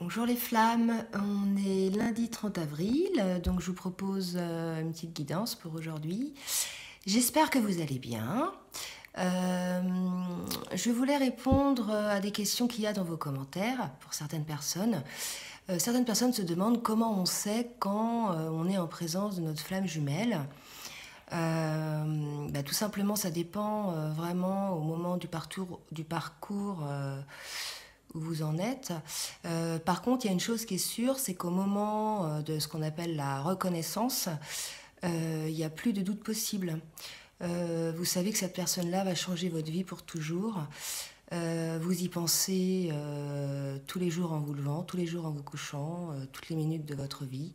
Bonjour les flammes, on est lundi 30 avril, donc je vous propose une petite guidance pour aujourd'hui. J'espère que vous allez bien. Euh, je voulais répondre à des questions qu'il y a dans vos commentaires pour certaines personnes. Certaines personnes se demandent comment on sait quand on est en présence de notre flamme jumelle. Tout simplement, ça dépend vraiment au moment du parcours où vous en êtes. Par contre, il y a une chose qui est sûre, c'est qu'au moment de ce qu'on appelle la reconnaissance, il n'y a plus de doute possible. Vous savez que cette personne-là va changer votre vie pour toujours. Vous y pensez tous les jours en vous levant, tous les jours en vous couchant, toutes les minutes de votre vie.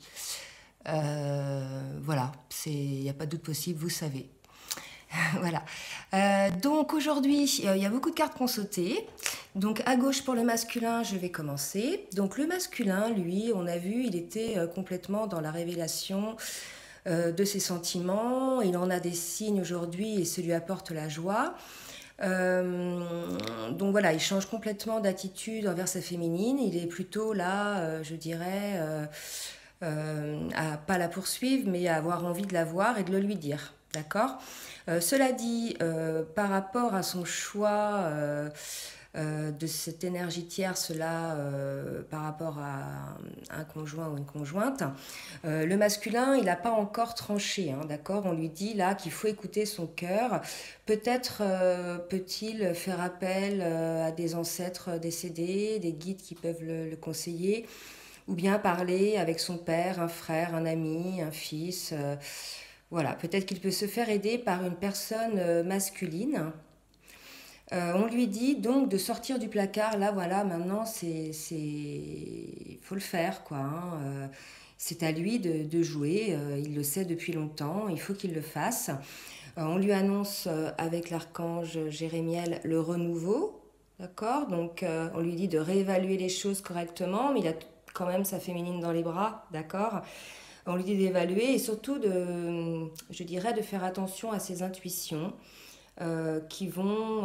Voilà, il n'y a pas de doute possible, vous savez. Voilà. Donc aujourd'hui, il y a beaucoup de cartes qu'on sauté. Donc à gauche pour le masculin, je vais commencer. Donc le masculin, lui, on a vu, il était complètement dans la révélation de ses sentiments. Il en a des signes aujourd'hui et ça lui apporte la joie. Donc voilà, il change complètement d'attitude envers sa féminine. Il est plutôt là, je dirais, à pas la poursuivre, mais à avoir envie de la voir et de le lui dire. D'accord. Cela dit, par rapport à son choix de cette énergie tierce là par rapport à un conjoint ou une conjointe, le masculin il n'a pas encore tranché, hein, d'accord. On lui dit là qu'il faut écouter son cœur. Peut-être peut-il faire appel à des ancêtres décédés, des guides qui peuvent le conseiller, ou bien parler avec son père, un frère, un ami, un fils. Voilà, peut-être qu'il peut se faire aider par une personne masculine. On lui dit donc de sortir du placard. Là, voilà, maintenant, il faut le faire, quoi, hein. C'est à lui de jouer. Il le sait depuis longtemps. Il faut qu'il le fasse. On lui annonce avec l'archange Jérémiel le renouveau. D'accord. Donc, on lui dit de réévaluer les choses correctement, mais il a quand même sa féminine dans les bras. D'accord. On lui dit d'évaluer et surtout je dirais, de faire attention à ses intuitions qui vont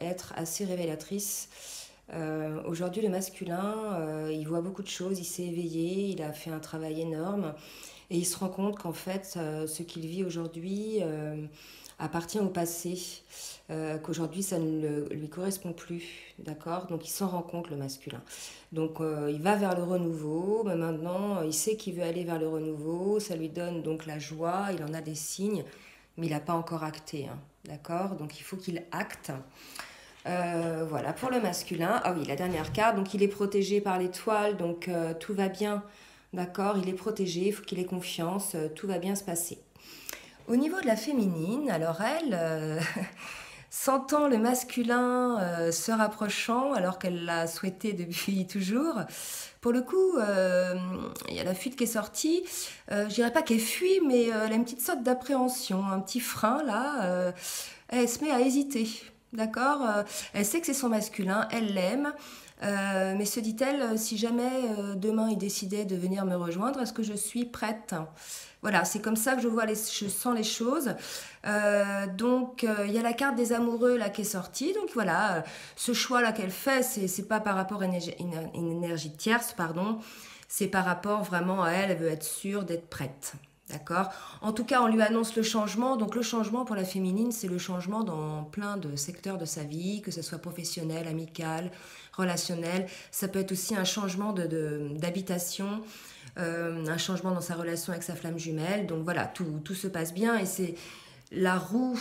être assez révélatrices. Aujourd'hui, le masculin, il voit beaucoup de choses, il s'est éveillé, il a fait un travail énorme et il se rend compte qu'en fait, ce qu'il vit aujourd'hui appartient au passé, qu'aujourd'hui ça ne lui correspond plus, d'accord. Donc il s'en rend compte, le masculin. Donc il va vers le renouveau, mais maintenant il sait qu'il veut aller vers le renouveau, ça lui donne donc la joie, il en a des signes, mais il n'a pas encore acté, hein, d'accord. Donc il faut qu'il acte. Voilà, pour le masculin. Ah oui, la dernière carte, donc il est protégé par l'étoile, donc tout va bien, d'accord, il est protégé, il faut qu'il ait confiance, tout va bien se passer. Au niveau de la féminine, alors elle, sentant le masculin se rapprochant, alors qu'elle l'a souhaité depuis toujours, pour le coup, il y a la fuite qui est sortie. Je dirais pas qu'elle fuit, mais elle a une petite sorte d'appréhension, un petit frein là. Elle se met à hésiter, d'accord. Elle sait que c'est son masculin, elle l'aime. Mais se dit-elle, si jamais demain il décidait de venir me rejoindre, est-ce que je suis prête? Voilà, c'est comme ça que je sens les choses. Donc, il y a la carte des amoureux là qui est sortie. Donc voilà, ce choix là qu'elle fait, c'est pas par rapport à une énergie tierce, pardon. C'est par rapport vraiment à elle. Elle veut être sûre d'être prête. D'accord. En tout cas, on lui annonce le changement. Donc le changement pour la féminine, c'est le changement dans plein de secteurs de sa vie, que ce soit professionnel, amical, relationnel. Ça peut être aussi un changement d'habitation, un changement dans sa relation avec sa flamme jumelle. Donc voilà, tout se passe bien et c'est la roue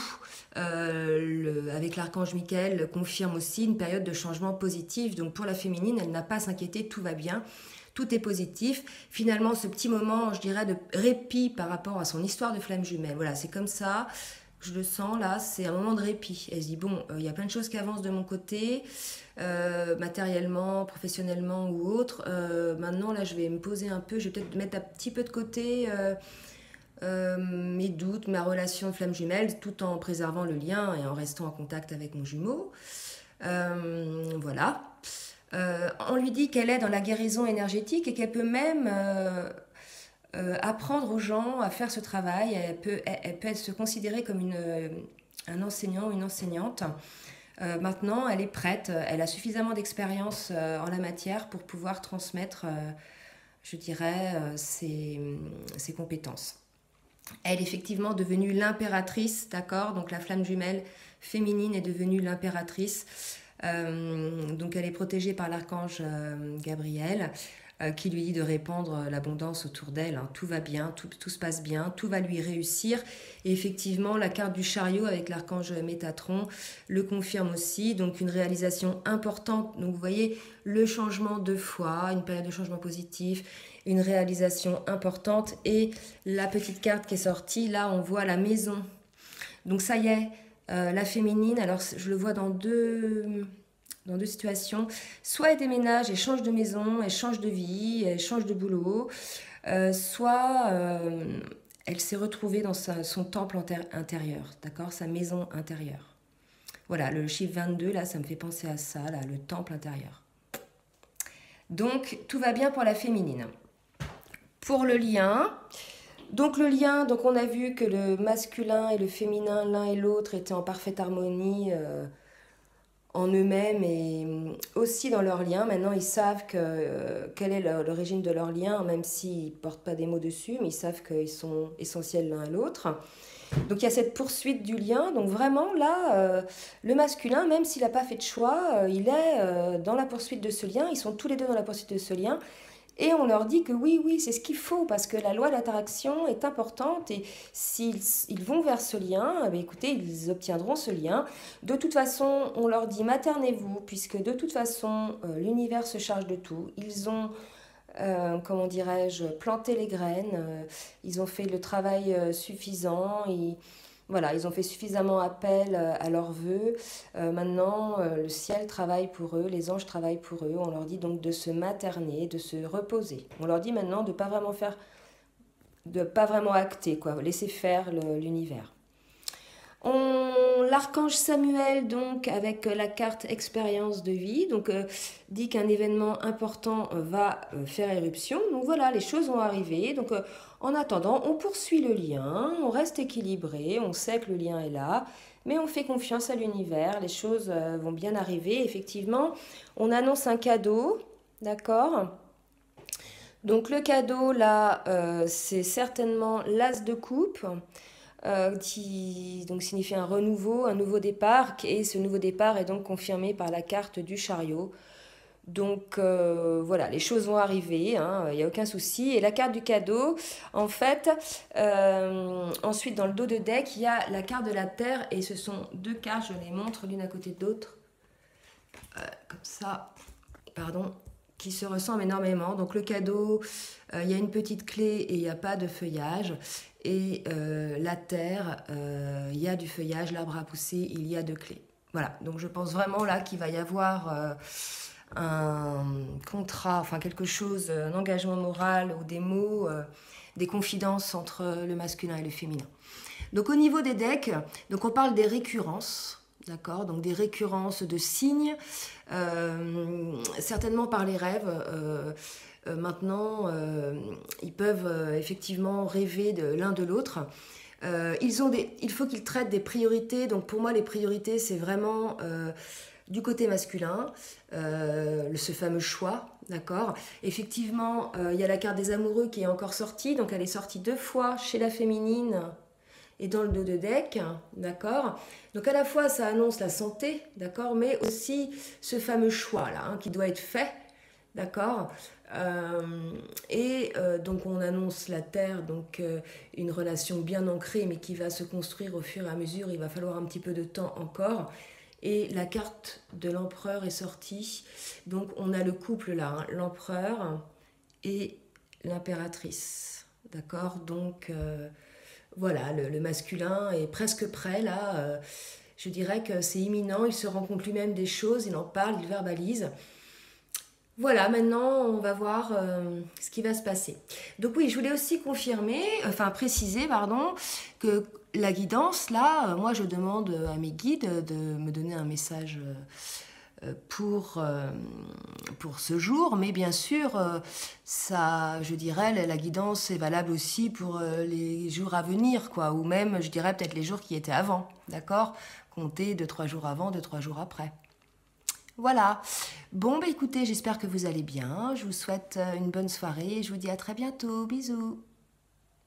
avec l'archange Michael confirme aussi une période de changement positif. Donc pour la féminine, elle n'a pas à s'inquiéter, tout va bien. Tout est positif. Finalement, ce petit moment, je dirais, de répit par rapport à son histoire de flamme jumelle. Voilà, c'est comme ça. Je le sens là, c'est un moment de répit. Elle se dit, bon, il y a plein de choses qui avancent de mon côté, matériellement, professionnellement ou autre. Maintenant, là, je vais me poser un peu, je vais peut-être mettre un petit peu de côté mes doutes, ma relation de flamme jumelle, tout en préservant le lien et en restant en contact avec mon jumeau. Voilà. On lui dit qu'elle est dans la guérison énergétique et qu'elle peut même apprendre aux gens à faire ce travail. Elle peut se considérer comme un enseignant ou une enseignante Maintenant, elle est prête, elle a suffisamment d'expérience en la matière pour pouvoir transmettre, je dirais, ses compétences. Elle est effectivement devenue l'impératrice, d'accord? Donc la flamme jumelle féminine est devenue l'impératrice. Donc elle est protégée par l'archange Gabriel, qui lui dit de répandre l'abondance autour d'elle. Hein. Tout va bien, tout se passe bien, tout va lui réussir. Et effectivement, la carte du chariot avec l'archange Métatron le confirme aussi. Donc une réalisation importante. Donc vous voyez, le changement de foi, une période de changement positif, une réalisation importante. Et la petite carte qui est sortie, là on voit la maison. Donc ça y est, la féminine, alors je le vois dans deux situations. Soit elle déménage et change de maison, elle change de vie, elle change de boulot, soit elle s'est retrouvée dans son temple intérieur, d'accord, sa maison intérieure. Voilà, le chiffre 22, là, ça me fait penser à ça, là, le temple intérieur. Donc, tout va bien pour la féminine. Pour le lien, donc le lien, donc on a vu que le masculin et le féminin, l'un et l'autre, étaient en parfaite harmonie en eux-mêmes et aussi dans leur lien. Maintenant, ils savent quelle est l'origine de leur lien, même s'ils ne portent pas des mots dessus, mais ils savent qu'ils sont essentiels l'un à l'autre. Donc il y a cette poursuite du lien. Donc vraiment, là, le masculin, même s'il n'a pas fait de choix, il est dans la poursuite de ce lien. Ils sont tous les deux dans la poursuite de ce lien. Et on leur dit que oui, c'est ce qu'il faut, parce que la loi de l'interaction est importante, et s'ils vont vers ce lien, eh écoutez, ils obtiendront ce lien. De toute façon, on leur dit maternez-vous, puisque de toute façon, l'univers se charge de tout. Ils ont, comment dirais-je, planté les graines, ils ont fait le travail suffisant, voilà, ils ont fait suffisamment appel à leurs vœux. Maintenant, le ciel travaille pour eux, les anges travaillent pour eux. On leur dit donc de se materner, de se reposer. On leur dit maintenant de ne pas vraiment acter, quoi, laisser faire l'univers. L'archange Samuel, donc, avec la carte expérience de vie, donc, dit qu'un événement important va faire éruption. Donc voilà, les choses vont arriver. Donc en attendant, on poursuit le lien, on reste équilibré, on sait que le lien est là, mais on fait confiance à l'univers, les choses vont bien arriver. Effectivement, on annonce un cadeau, d'accord ? Donc le cadeau, là, c'est certainement l'as de coupe, qui donc signifie un renouveau, un nouveau départ, et ce nouveau départ est donc confirmé par la carte du chariot. Donc voilà, les choses vont arriver, hein, il n'y a aucun souci. Et la carte du cadeau, en fait, ensuite dans le dos de deck, il y a la carte de la Terre, et ce sont deux cartes, je les montre l'une à côté de l'autre, comme ça, pardon, qui se ressemblent énormément. Donc le cadeau, il y a une petite clé et il n'y a pas de feuillage. Et la terre, il y a du feuillage, l'arbre a poussé, il y a deux clés. Voilà, donc je pense vraiment là qu'il va y avoir un contrat, enfin quelque chose, un engagement moral ou des mots, des confidences entre le masculin et le féminin. Donc au niveau des decks, donc on parle des récurrences, d'accord, donc des récurrences de signes, certainement par les rêves. Maintenant, ils peuvent effectivement rêver de l'un de l'autre. Il faut qu'ils traitent des priorités. Donc pour moi, les priorités, c'est vraiment du côté masculin, ce fameux choix, d'accord. Effectivement, il y a la carte des amoureux qui est encore sortie. Donc elle est sortie 2 fois chez la féminine et dans le dos de deck, d'accord. Donc à la fois, ça annonce la santé, d'accord, mais aussi ce fameux choix-là, hein, qui doit être fait, d'accord. Donc on annonce la terre, donc une relation bien ancrée mais qui va se construire au fur et à mesure. Il va falloir un petit peu de temps encore. Et la carte de l'empereur est sortie, donc on a le couple là, hein, l'empereur et l'impératrice, d'accord. Donc voilà, le masculin est presque prêt là, je dirais que c'est imminent, il se rend compte lui-même des choses, il en parle, il verbalise. Voilà, maintenant on va voir ce qui va se passer. Donc oui, je voulais aussi préciser, que la guidance, là, moi je demande à mes guides de me donner un message pour ce jour, mais bien sûr, ça, je dirais, la guidance est valable aussi pour les jours à venir, quoi, ou même, je dirais, peut-être les jours qui étaient avant, d'accord? Comptez 2-3 jours avant, 2-3 jours après. Voilà. Bon, bah écoutez, j'espère que vous allez bien. Je vous souhaite une bonne soirée et je vous dis à très bientôt. Bisous.